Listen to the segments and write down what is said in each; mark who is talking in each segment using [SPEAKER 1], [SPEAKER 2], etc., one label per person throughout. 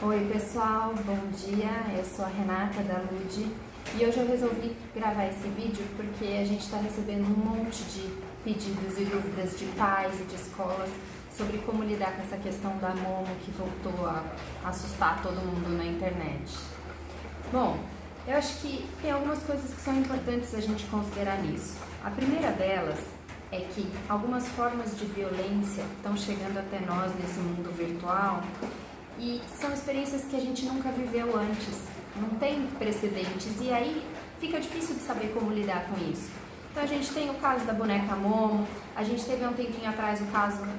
[SPEAKER 1] Oi pessoal, bom dia, eu sou a Renata da Lud e hoje eu resolvi gravar esse vídeo porque a gente está recebendo um monte de pedidos e dúvidas de pais e de escolas sobre como lidar com essa questão da Momo que voltou a assustar todo mundo na internet. Bom, eu acho que tem algumas coisas que são importantes a gente considerar nisso. A primeira delas é que algumas formas de violência estão chegando até nós nesse mundo virtual e são experiências que a gente nunca viveu antes, não tem precedentes e aí fica difícil de saber como lidar com isso. Então a gente tem o caso da boneca Momo, a gente teve há um tempinho atrás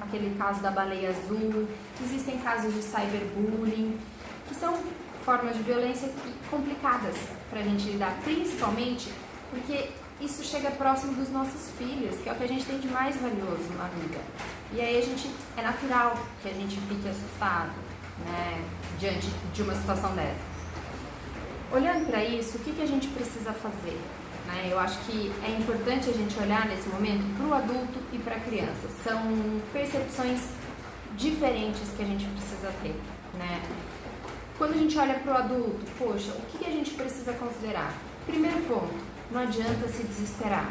[SPEAKER 1] aquele caso da baleia azul, existem casos de cyberbullying, que são formas de violência complicadas para a gente lidar, principalmente porque isso chega próximo dos nossos filhos, que é o que a gente tem de mais valioso na vida. E aí é natural que a gente fique assustado, né, diante de uma situação dessa. Olhando para isso, o que a gente precisa fazer? Né? Eu acho que é importante a gente olhar nesse momento para o adulto e para a criança. São percepções diferentes que a gente precisa ter. Né? Quando a gente olha para o adulto, poxa, o que a gente precisa considerar? Primeiro ponto, não adianta se desesperar.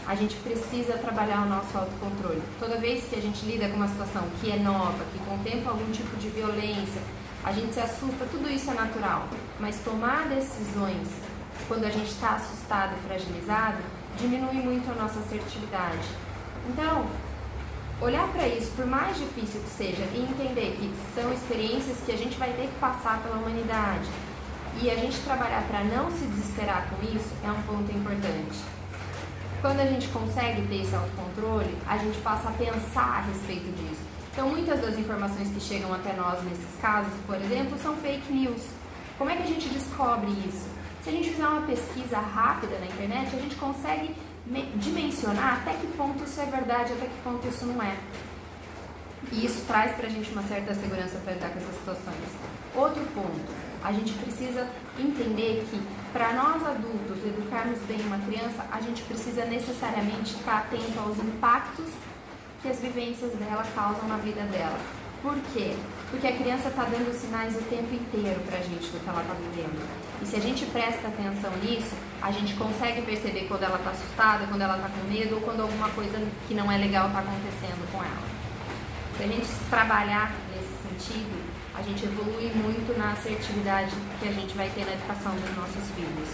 [SPEAKER 1] A gente precisa trabalhar o nosso autocontrole. Toda vez que a gente lida com uma situação que é nova, que contempla algum tipo de violência, a gente se assusta, tudo isso é natural. Mas tomar decisões quando a gente está assustado e fragilizado, diminui muito a nossa assertividade. Então, olhar para isso, por mais difícil que seja, e entender que são experiências que a gente vai ter que passar pela humanidade, e a gente trabalhar para não se desesperar com isso, é um ponto importante. Quando a gente consegue ter esse autocontrole, a gente passa a pensar a respeito disso. Então, muitas das informações que chegam até nós nesses casos, por exemplo, são fake news. Como é que a gente descobre isso? Se a gente fizer uma pesquisa rápida na internet, a gente consegue dimensionar até que ponto isso é verdade, até que ponto isso não é. E isso traz pra gente uma certa segurança para lidar com essas situações. Outro ponto, a gente precisa entender que para nós adultos educarmos bem uma criança, a gente precisa necessariamente estar atento aos impactos que as vivências dela causam na vida dela. Por quê? Porque a criança está dando sinais o tempo inteiro pra gente do que ela está vivendo. E se a gente presta atenção nisso, a gente consegue perceber quando ela está assustada, quando ela está com medo ou quando alguma coisa que não é legal está acontecendo com ela. Se a gente trabalhar nesse sentido, a gente evolui muito na assertividade que a gente vai ter na educação dos nossos filhos.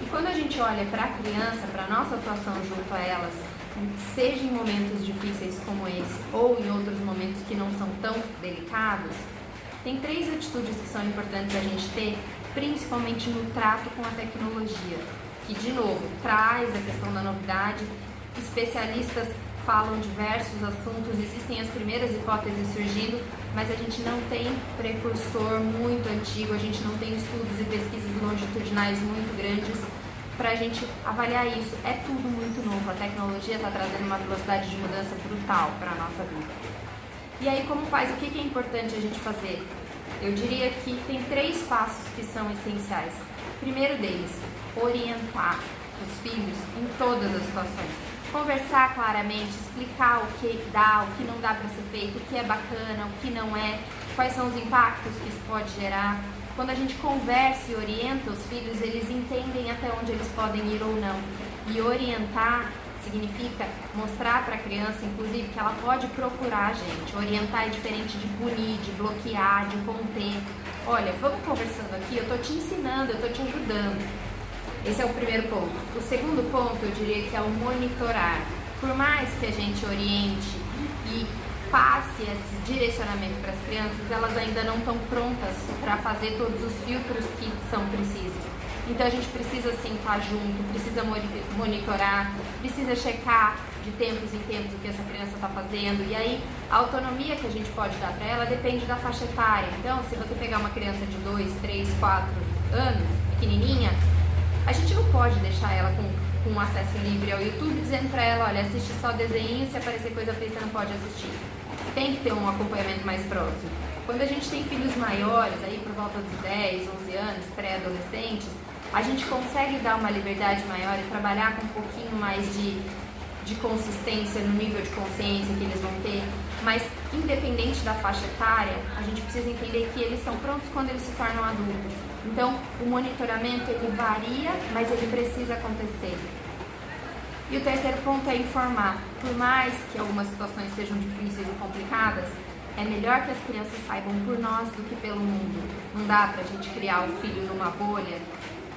[SPEAKER 1] E quando a gente olha para a criança, para a nossa atuação junto a elas, seja em momentos difíceis como esse ou em outros momentos que não são tão delicados, tem 3 atitudes que são importantes a gente ter, principalmente no trato com a tecnologia, que de novo traz a questão da novidade. Especialistas falam diversos assuntos, existem as primeiras hipóteses surgindo, mas a gente não tem precursor muito antigo, a gente não tem estudos e pesquisas longitudinais muito grandes para a gente avaliar isso. É tudo muito novo, a tecnologia está trazendo uma velocidade de mudança brutal para a nossa vida. E aí, como pais, o que é importante a gente fazer? Eu diria que tem 3 passos que são essenciais. O primeiro deles, orientar os filhos em todas as situações. Conversar claramente, explicar o que dá, o que não dá para ser feito, o que é bacana, o que não é, quais são os impactos que isso pode gerar. Quando a gente conversa e orienta os filhos, eles entendem até onde eles podem ir ou não. E orientar significa mostrar para a criança, inclusive, que ela pode procurar a gente. Orientar é diferente de punir, de bloquear, de conter. Olha, vamos conversando aqui, eu estou te ensinando, eu estou te ajudando. Esse é o primeiro ponto. O segundo ponto, eu diria que é o monitorar. Por mais que a gente oriente e passe esse direcionamento para as crianças, elas ainda não estão prontas para fazer todos os filtros que são precisos. Então a gente precisa sentar junto, precisa monitorar, precisa checar de tempos em tempos o que essa criança está fazendo. E aí a autonomia que a gente pode dar para ela depende da faixa etária. Então, se você pegar uma criança de 2, 3, 4 anos, pequenininha, a gente não pode deixar ela com acesso livre ao YouTube dizendo para ela, olha, assiste só desenho, se aparecer coisa feia você não pode assistir. Tem que ter um acompanhamento mais próximo. Quando a gente tem filhos maiores, aí por volta dos 10, 11 anos, pré-adolescentes, a gente consegue dar uma liberdade maior e trabalhar com um pouquinho mais de consistência no nível de consciência que eles vão ter, mas independente da faixa etária, a gente precisa entender que eles estão prontos quando eles se tornam adultos. Então, o monitoramento ele varia, mas ele precisa acontecer. E o terceiro ponto é informar. Por mais que algumas situações sejam difíceis e complicadas, é melhor que as crianças saibam por nós do que pelo mundo. Não dá pra gente criar o filho numa bolha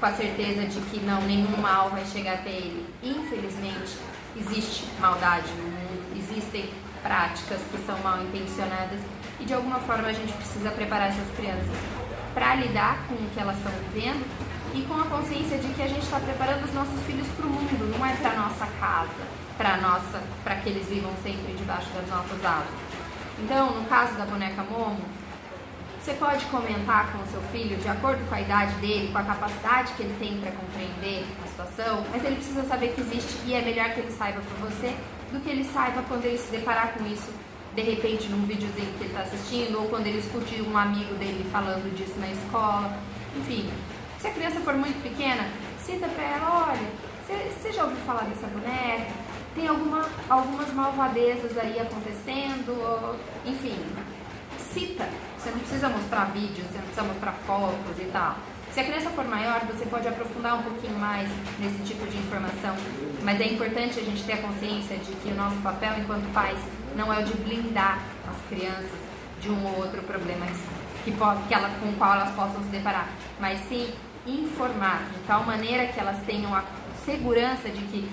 [SPEAKER 1] com a certeza de que nenhum mal vai chegar até ele. Infelizmente, existe maldade no mundo, existem práticas que são mal intencionadas e de alguma forma a gente precisa preparar essas crianças para lidar com o que elas estão vivendo e com a consciência de que a gente está preparando os nossos filhos para o mundo, não é para nossa casa, para que eles vivam sempre debaixo das nossas asas. Então, no caso da boneca Momo, você pode comentar com o seu filho de acordo com a idade dele, com a capacidade que ele tem para compreender a situação, mas ele precisa saber que existe e é melhor que ele saiba por você do que ele saiba quando ele se deparar com isso, de repente num videozinho que ele está assistindo ou quando ele escute um amigo dele falando disso na escola. Enfim, se a criança for muito pequena, cita para ela, olha, você já ouviu falar dessa boneca? Tem algumas malvadezas aí acontecendo, enfim, cita. Você não precisa mostrar vídeos, você não precisa mostrar fotos e tal. Se a criança for maior, você pode aprofundar um pouquinho mais nesse tipo de informação, mas é importante a gente ter a consciência de que o nosso papel enquanto pais não é o de blindar as crianças de um ou outro problema com o qual elas possam se deparar, mas sim informar de tal maneira que elas tenham a segurança de que,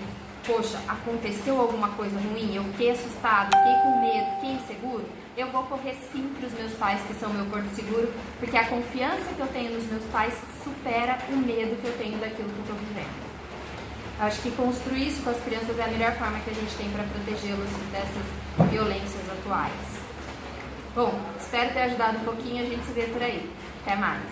[SPEAKER 1] poxa, aconteceu alguma coisa ruim, eu fiquei assustado, fiquei com medo, fiquei inseguro, eu vou correr sim para os meus pais, que são meu porto seguro, porque a confiança que eu tenho nos meus pais supera o medo que eu tenho daquilo que eu estou vivendo. Acho que construir isso com as crianças é a melhor forma que a gente tem para protegê-los dessas violências atuais. Bom, espero ter ajudado um pouquinho, a gente se vê por aí. Até mais!